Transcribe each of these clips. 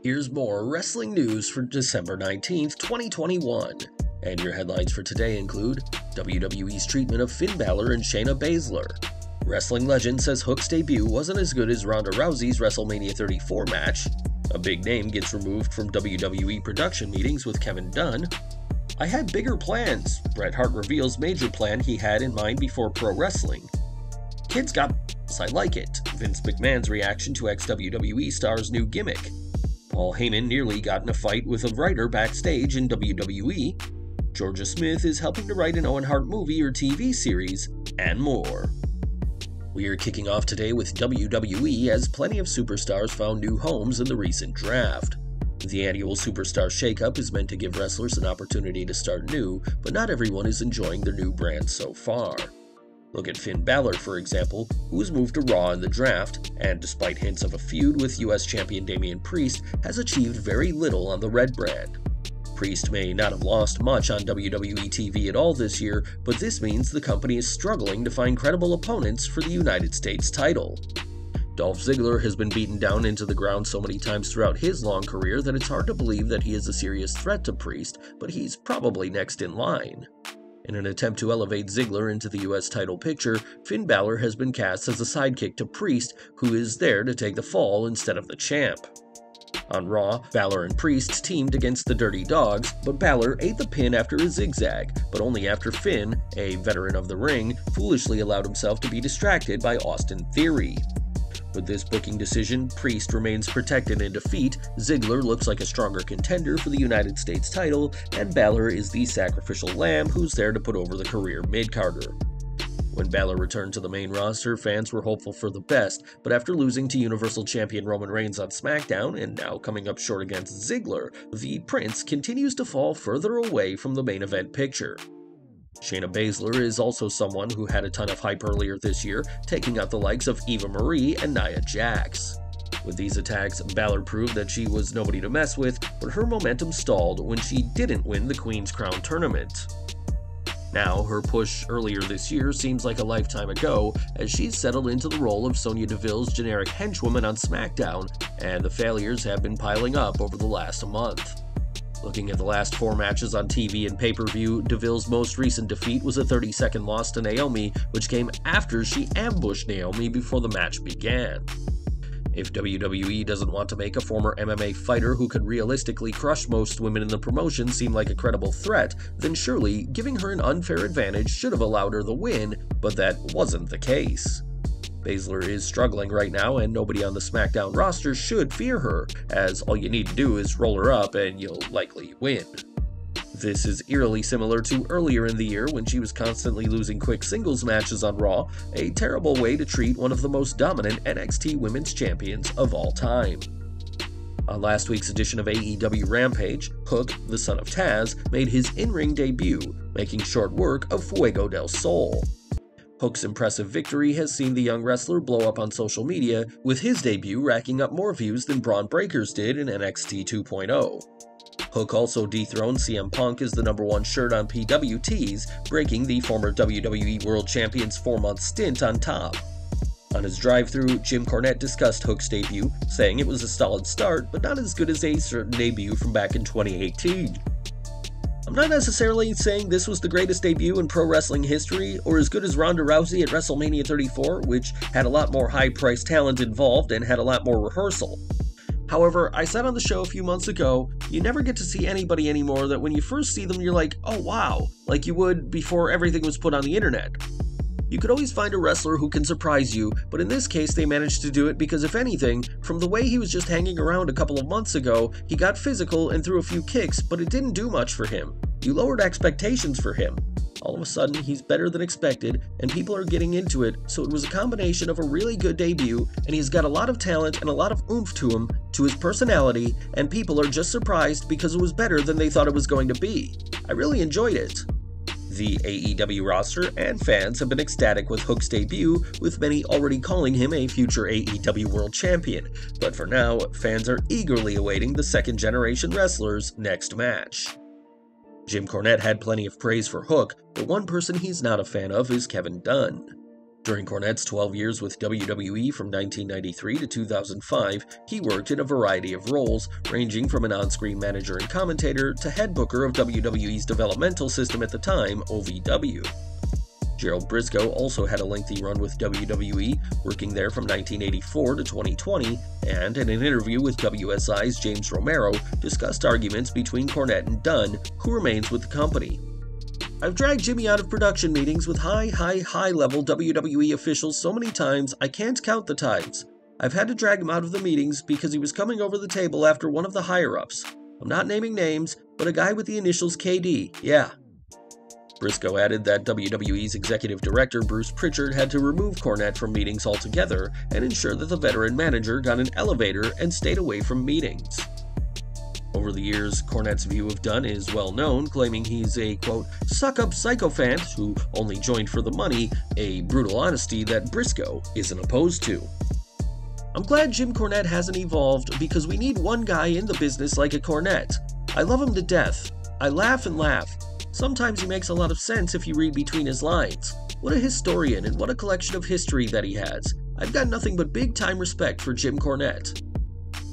Here's more wrestling news for December 19th, 2021. And your headlines for today include WWE's treatment of Finn Balor and Shayna Baszler. Wrestling legend says Hook's debut wasn't as good as Ronda Rousey's WrestleMania 34 match. A big name gets removed from WWE production meetings with Kevin Dunn. I had bigger plans. Bret Hart reveals major plan he had in mind before pro wrestling. Kids got I like it. Vince McMahon's reaction to ex-WWE star's new gimmick. Paul Heyman nearly got in a fight with a writer backstage in WWE. Georgia Smith is helping to write an Owen Hart movie or TV series, and more. We are kicking off today with WWE as plenty of superstars found new homes in the recent draft. The annual Superstar Shakeup is meant to give wrestlers an opportunity to start new, but not everyone is enjoying their new brand so far. Look at Finn Balor, for example, who was moved to Raw in the draft, and despite hints of a feud with US champion Damian Priest, has achieved very little on the Red brand. Priest may not have lost much on WWE TV at all this year, but this means the company is struggling to find credible opponents for the United States title. Dolph Ziggler has been beaten down into the ground so many times throughout his long career that it's hard to believe that he is a serious threat to Priest, but he's probably next in line. In an attempt to elevate Ziggler into the US title picture, Finn Balor has been cast as a sidekick to Priest, who is there to take the fall instead of the champ. On Raw, Balor and Priest teamed against the Dirty Dogs, but Balor ate the pin after a zigzag, but only after Finn, a veteran of the ring, foolishly allowed himself to be distracted by Austin Theory. With this booking decision, Priest remains protected in defeat, Ziggler looks like a stronger contender for the United States title, and Balor is the sacrificial lamb who's there to put over the career mid-carder. When Balor returned to the main roster, fans were hopeful for the best, but after losing to Universal Champion Roman Reigns on SmackDown, and now coming up short against Ziggler, the Prince continues to fall further away from the main event picture. Shayna Baszler is also someone who had a ton of hype earlier this year, taking out the likes of Eva Marie and Nia Jax. With these attacks, Balor proved that she was nobody to mess with, but her momentum stalled when she didn't win the Queen's Crown tournament. Now, her push earlier this year seems like a lifetime ago, as she's settled into the role of Sonya Deville's generic henchwoman on SmackDown, and the failures have been piling up over the last month. Looking at the last 4 matches on TV and pay-per-view, Deville's most recent defeat was a 30-second loss to Naomi, which came after she ambushed Naomi before the match began. If WWE doesn't want to make a former MMA fighter who could realistically crush most women in the promotion seem like a credible threat, then surely giving her an unfair advantage should have allowed her the win, but that wasn't the case. Baszler is struggling right now, and nobody on the SmackDown roster should fear her, as all you need to do is roll her up and you'll likely win. This is eerily similar to earlier in the year when she was constantly losing quick singles matches on Raw, a terrible way to treat one of the most dominant NXT Women's Champions of all time. On last week's edition of AEW Rampage, Hook, the son of Taz, made his in-ring debut, making short work of Fuego del Sol. Hook's impressive victory has seen the young wrestler blow up on social media, with his debut racking up more views than Braun Breaker's did in NXT 2.0. Hook also dethroned CM Punk as the #1 shirt on PWTs, breaking the former WWE World Champion's 4-month stint on top. On his drive-thru, Jim Cornette discussed Hook's debut, saying it was a solid start, but not as good as a certain debut from back in 2018. I'm not necessarily saying this was the greatest debut in pro wrestling history, or as good as Ronda Rousey at WrestleMania 34, which had a lot more high-priced talent involved and had a lot more rehearsal. However, I said on the show a few months ago, you never get to see anybody anymore that when you first see them you're like, oh wow, like you would before everything was put on the internet. You could always find a wrestler who can surprise you, but in this case they managed to do it because if anything, from the way he was just hanging around a couple of months ago, he got physical and threw a few kicks, but it didn't do much for him. You lowered expectations for him. All of a sudden, he's better than expected, and people are getting into it, so it was a combination of a really good debut, and he's got a lot of talent and a lot of oomph to him, to his personality, and people are just surprised because it was better than they thought it was going to be. I really enjoyed it. The AEW roster and fans have been ecstatic with Hook's debut, with many already calling him a future AEW World Champion, but for now, fans are eagerly awaiting the second-generation wrestler's next match. Jim Cornette had plenty of praise for Hook, but one person he's not a fan of is Kevin Dunn. During Cornette's 12 years with WWE from 1993 to 2005, he worked in a variety of roles, ranging from an on-screen manager and commentator to head booker of WWE's developmental system at the time, OVW. Gerald Briscoe also had a lengthy run with WWE, working there from 1984 to 2020, and in an interview with WSI's James Romero, discussed arguments between Cornette and Dunn, who remains with the company. "I've dragged Jimmy out of production meetings with high-level WWE officials so many times I can't count the times. I've had to drag him out of the meetings because he was coming over the table after one of the higher-ups. I'm not naming names, but a guy with the initials KD, yeah." Briscoe added that WWE's executive director Bruce Pritchard had to remove Cornette from meetings altogether and ensure that the veteran manager got an elevator and stayed away from meetings. Over the years, Cornette's view of Dunn is well known, claiming he's a, quote, suck-up sycophant who only joined for the money, a brutal honesty that Briscoe isn't opposed to. "I'm glad Jim Cornette hasn't evolved because we need one guy in the business like a Cornette. I love him to death. I laugh and laugh. Sometimes he makes a lot of sense if you read between his lines. What a historian and what a collection of history that he has. I've got nothing but big-time respect for Jim Cornette."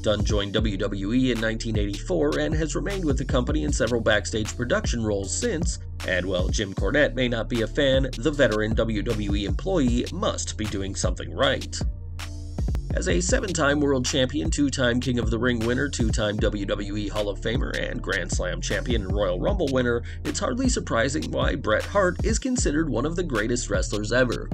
Dunn joined WWE in 1984 and has remained with the company in several backstage production roles since, and while Jim Cornette may not be a fan, the veteran WWE employee must be doing something right. As a 7-time world champion, 2-time King of the Ring winner, 2-time WWE Hall of Famer, and Grand Slam champion and Royal Rumble winner, it's hardly surprising why Bret Hart is considered one of the greatest wrestlers ever.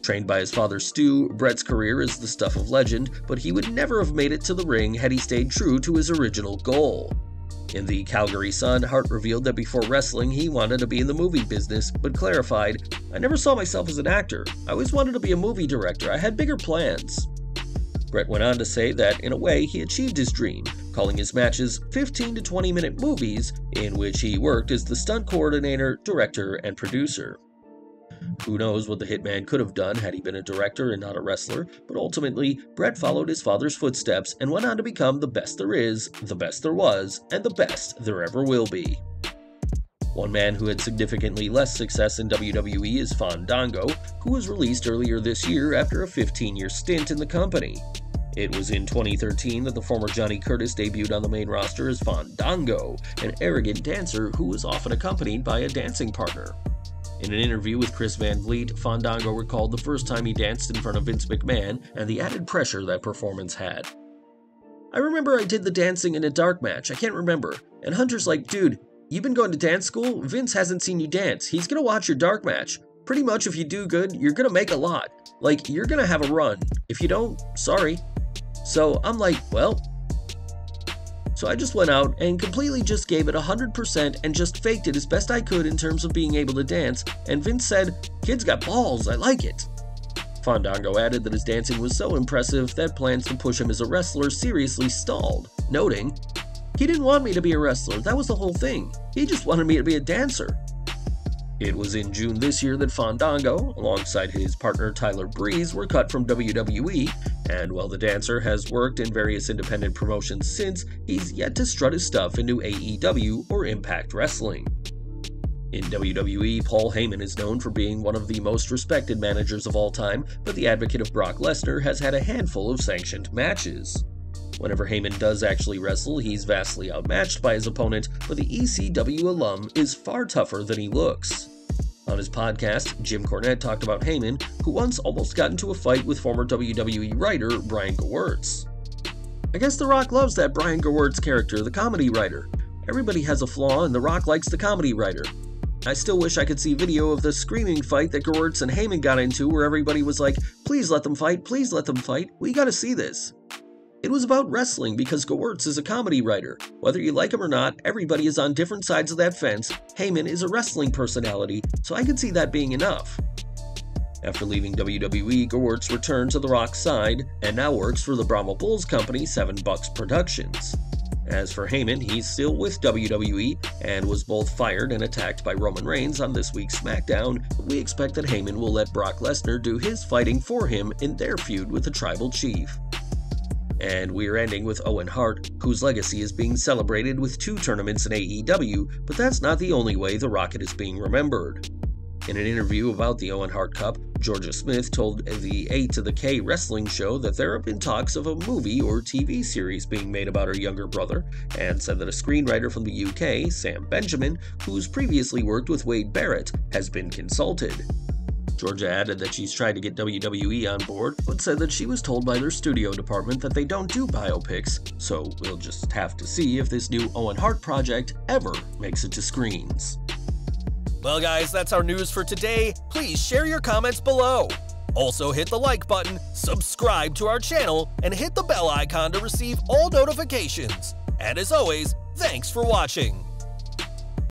Trained by his father Stu, Bret's career is the stuff of legend, but he would never have made it to the ring had he stayed true to his original goal. In the Calgary Sun, Hart revealed that before wrestling he wanted to be in the movie business, but clarified, "I never saw myself as an actor. I always wanted to be a movie director. I had bigger plans." Bret went on to say that, in a way, he achieved his dream, calling his matches 15 to 20-minute movies, in which he worked as the stunt coordinator, director, and producer. Who knows what the Hitman could have done had he been a director and not a wrestler, but ultimately, Bret followed his father's footsteps and went on to become the best there is, the best there was, and the best there ever will be. One man who had significantly less success in WWE is Fandango, who was released earlier this year after a 15-year stint in the company. It was in 2013 that the former Johnny Curtis debuted on the main roster as Fandango, an arrogant dancer who was often accompanied by a dancing partner. In an interview with Chris Van Vliet, Fandango recalled the first time he danced in front of Vince McMahon and the added pressure that performance had. "I remember I did the dancing in a dark match, I can't remember, and Hunter's like, dude, you've been going to dance school? Vince hasn't seen you dance, he's gonna watch your dark match. Pretty much if you do good, you're gonna make a lot. Like, you're gonna have a run. If you don't, sorry." So I'm like, well. So I just went out and completely just gave it 100% and just faked it as best I could in terms of being able to dance, and Vince said, "Kid's got balls, I like it." Fandango added that his dancing was so impressive that plans to push him as a wrestler seriously stalled, noting, "He didn't want me to be a wrestler, that was the whole thing. He just wanted me to be a dancer." It was in June this year that Fandango, alongside his partner Tyler Breeze, were cut from WWE, and while the dancer has worked in various independent promotions since, he's yet to strut his stuff into AEW or Impact Wrestling. In WWE, Paul Heyman is known for being one of the most respected managers of all time, but the advocate of Brock Lesnar has had a handful of sanctioned matches. Whenever Heyman does actually wrestle, he's vastly outmatched by his opponent, but the ECW alum is far tougher than he looks. On his podcast, Jim Cornette talked about Heyman, who once almost got into a fight with former WWE writer Brian Gewirtz. "I guess The Rock loves that Brian Gewirtz character, the comedy writer. Everybody has a flaw, and The Rock likes the comedy writer. I still wish I could see video of the screaming fight that Gewirtz and Heyman got into where everybody was like, please let them fight, we gotta see this." It was about wrestling because Gewirtz is a comedy writer. Whether you like him or not, everybody is on different sides of that fence. Heyman is a wrestling personality, so I could see that being enough. After leaving WWE, Gewirtz returned to The Rock's side, and now works for the Brahma Bulls company 7 Bucks Productions. As for Heyman, he's still with WWE, and was both fired and attacked by Roman Reigns on this week's SmackDown, but we expect that Heyman will let Brock Lesnar do his fighting for him in their feud with the Tribal Chief. And we're ending with Owen Hart, whose legacy is being celebrated with 2 tournaments in AEW, but that's not the only way the Rocket is being remembered. In an interview about the Owen Hart Cup, Georgia Smith told the A to the K wrestling show that there have been talks of a movie or TV series being made about her younger brother, and said that a screenwriter from the UK, Sam Benjamin, who's previously worked with Wade Barrett, has been consulted. Georgia added that she's tried to get WWE on board, but said that she was told by their studio department that they don't do biopics, so we'll just have to see if this new Owen Hart project ever makes it to screens. Well guys, that's our news for today. Please share your comments below. Also hit the like button, subscribe to our channel, and hit the bell icon to receive all notifications. And as always, thanks for watching.